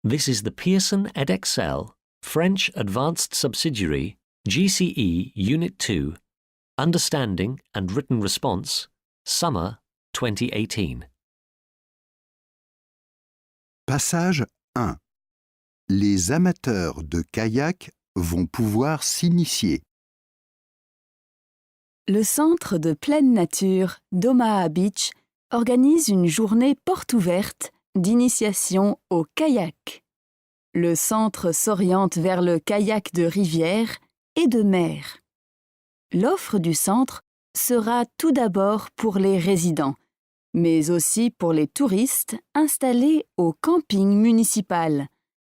This is the Pearson Edexcel French Advanced Subsidiary GCE Unit 2 Understanding and Written Response Summer 2018. Passage 1. Les amateurs de kayak vont pouvoir s'initier. Le centre de pleine nature d'Omaha Beach organise une journée porte ouverte d'initiation au kayak. Le centre s'oriente vers le kayak de rivière et de mer. L'offre du centre sera tout d'abord pour les résidents, mais aussi pour les touristes installés au camping municipal,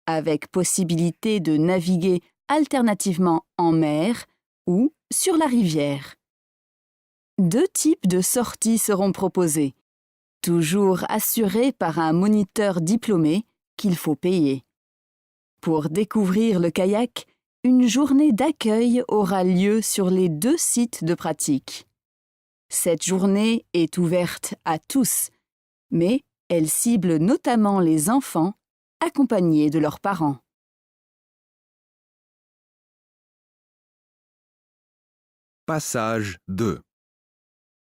avec possibilité de naviguer alternativement en mer ou sur la rivière. 2 types de sorties seront proposés, toujours assurés par un moniteur diplômé qu'il faut payer. Pour découvrir le kayak, une journée d'accueil aura lieu sur les 2 sites de pratique. Cette journée est ouverte à tous, mais elle cible notamment les enfants accompagnés de leurs parents. Passage 2.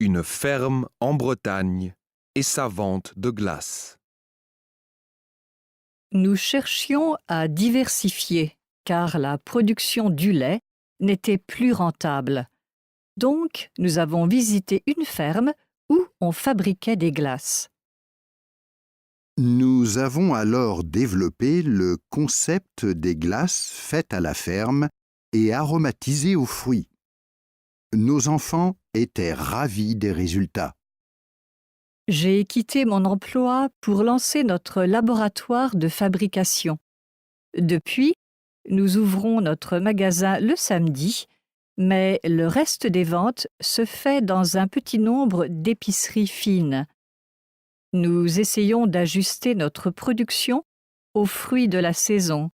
Une ferme en Bretagne et sa vente de glace. Nous cherchions à diversifier car la production du lait n'était plus rentable. Donc, nous avons visité une ferme où on fabriquait des glaces. Nous avons alors développé le concept des glaces faites à la ferme et aromatisées aux fruits. Nos enfants étaient ravis des résultats. J'ai quitté mon emploi pour lancer notre laboratoire de fabrication. Depuis, nous ouvrons notre magasin le samedi, mais le reste des ventes se fait dans un petit nombre d'épiceries fines. Nous essayons d'ajuster notre production aux fruits de la saison,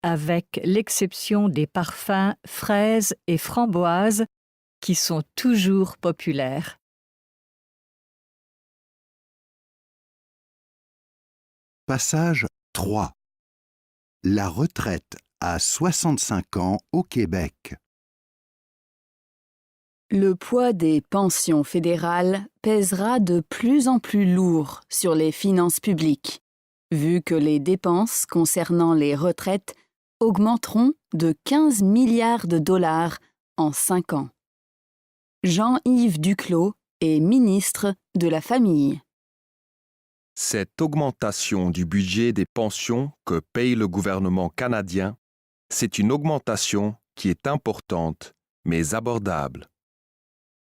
avec l'exception des parfums fraises et framboises qui sont toujours populaires. Passage 3. La retraite à 65 ans au Québec. Le poids des pensions fédérales pèsera de plus en plus lourd sur les finances publiques, vu que les dépenses concernant les retraites augmenteront de 15 milliards de dollars en 5 ans. Jean-Yves Duclos est ministre de la Famille. Cette augmentation du budget des pensions que paye le gouvernement canadien, c'est une augmentation qui est importante, mais abordable.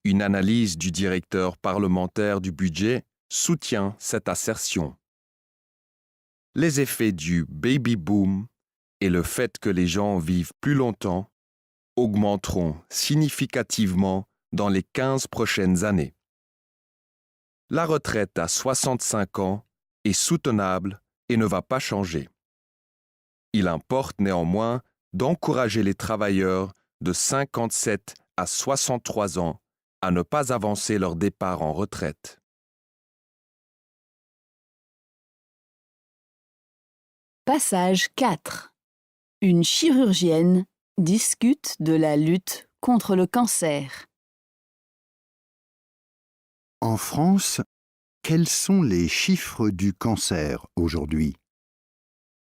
Une analyse du directeur parlementaire du budget soutient cette assertion. Les effets du baby boom et le fait que les gens vivent plus longtemps augmenteront significativement dans les 15 prochaines années. La retraite à 65 ans est soutenable et ne va pas changer. Il importe néanmoins d'encourager les travailleurs de 57 à 63 ans à ne pas avancer leur départ en retraite. Passage 4. Une chirurgienne discute de la lutte contre le cancer. En France, quels sont les chiffres du cancer aujourd'hui?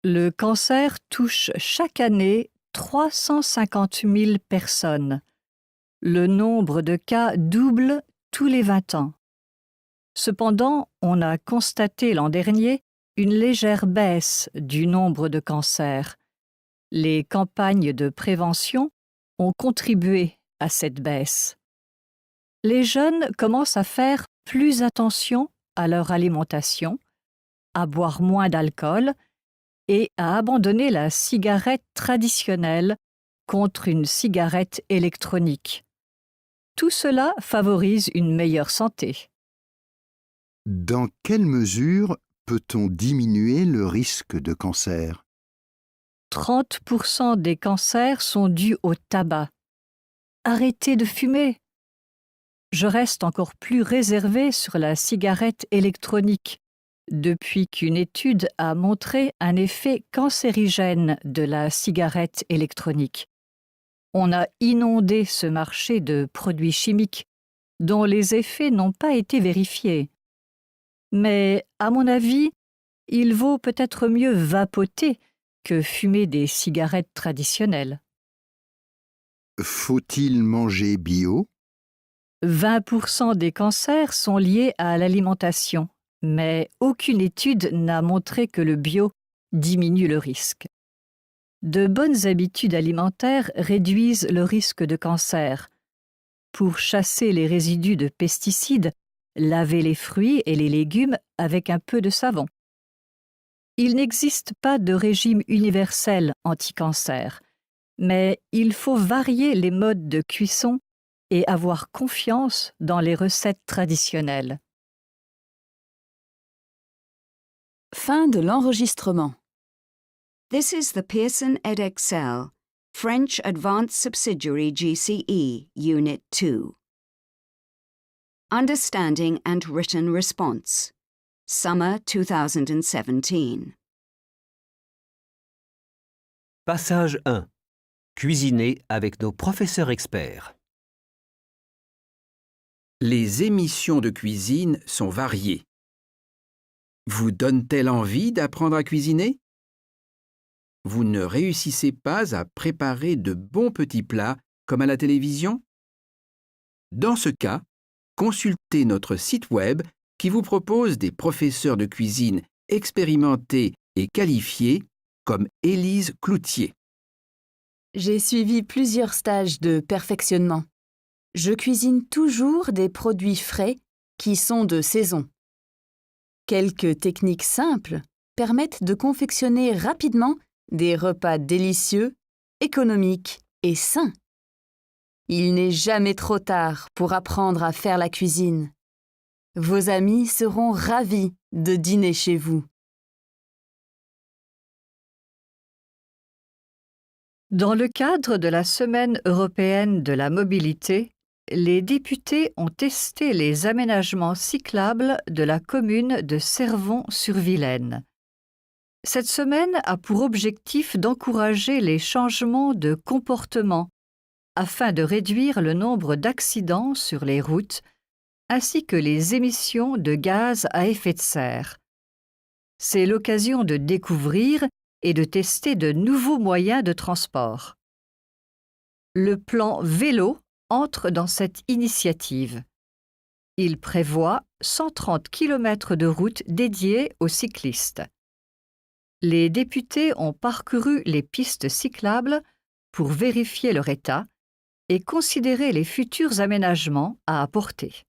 Le cancer touche chaque année 350 000 personnes. Le nombre de cas double tous les 20 ans. Cependant, on a constaté l'an dernier une légère baisse du nombre de cancers. Les campagnes de prévention ont contribué à cette baisse. Les jeunes commencent à faire plus attention à leur alimentation, à boire moins d'alcool et à abandonner la cigarette traditionnelle contre une cigarette électronique. Tout cela favorise une meilleure santé. Dans quelle mesure peut-on diminuer le risque de cancer? 30% des cancers sont dus au tabac. Arrêtez de fumer. Je reste encore plus réservée sur la cigarette électronique, depuis qu'une étude a montré un effet cancérigène de la cigarette électronique. On a inondé ce marché de produits chimiques dont les effets n'ont pas été vérifiés. Mais, à mon avis, il vaut peut-être mieux vapoter que fumer des cigarettes traditionnelles. Faut-il manger bio? 20% des cancers sont liés à l'alimentation, mais aucune étude n'a montré que le bio diminue le risque. De bonnes habitudes alimentaires réduisent le risque de cancer. Pour chasser les résidus de pesticides, lavez les fruits et les légumes avec un peu de savon. Il n'existe pas de régime universel anti-cancer, mais il faut varier les modes de cuisson et avoir confiance dans les recettes traditionnelles. Fin de l'enregistrement. This is the Pearson Edexcel, French Advanced Subsidiary GCE, Unit 2. Understanding and Written Response, Summer 2017. Passage 1. Cuisiner avec nos professeurs experts. Les émissions de cuisine sont variées. Vous donne-t-elle envie d'apprendre à cuisiner? Vous ne réussissez pas à préparer de bons petits plats comme à la télévision? Dans ce cas, consultez notre site web qui vous propose des professeurs de cuisine expérimentés et qualifiés comme Élise Cloutier. J'ai suivi plusieurs stages de perfectionnement. Je cuisine toujours des produits frais qui sont de saison. Quelques techniques simples permettent de confectionner rapidement des repas délicieux, économiques et sains. Il n'est jamais trop tard pour apprendre à faire la cuisine. Vos amis seront ravis de dîner chez vous. Dans le cadre de la Semaine européenne de la mobilité, les députés ont testé les aménagements cyclables de la commune de Cervon-sur-Vilaine. Cette semaine a pour objectif d'encourager les changements de comportement afin de réduire le nombre d'accidents sur les routes ainsi que les émissions de gaz à effet de serre. C'est l'occasion de découvrir et de tester de nouveaux moyens de transport. Le plan vélo entre dans cette initiative. Il prévoit 130 km de routes dédiées aux cyclistes. Les députés ont parcouru les pistes cyclables pour vérifier leur état et considérer les futurs aménagements à apporter.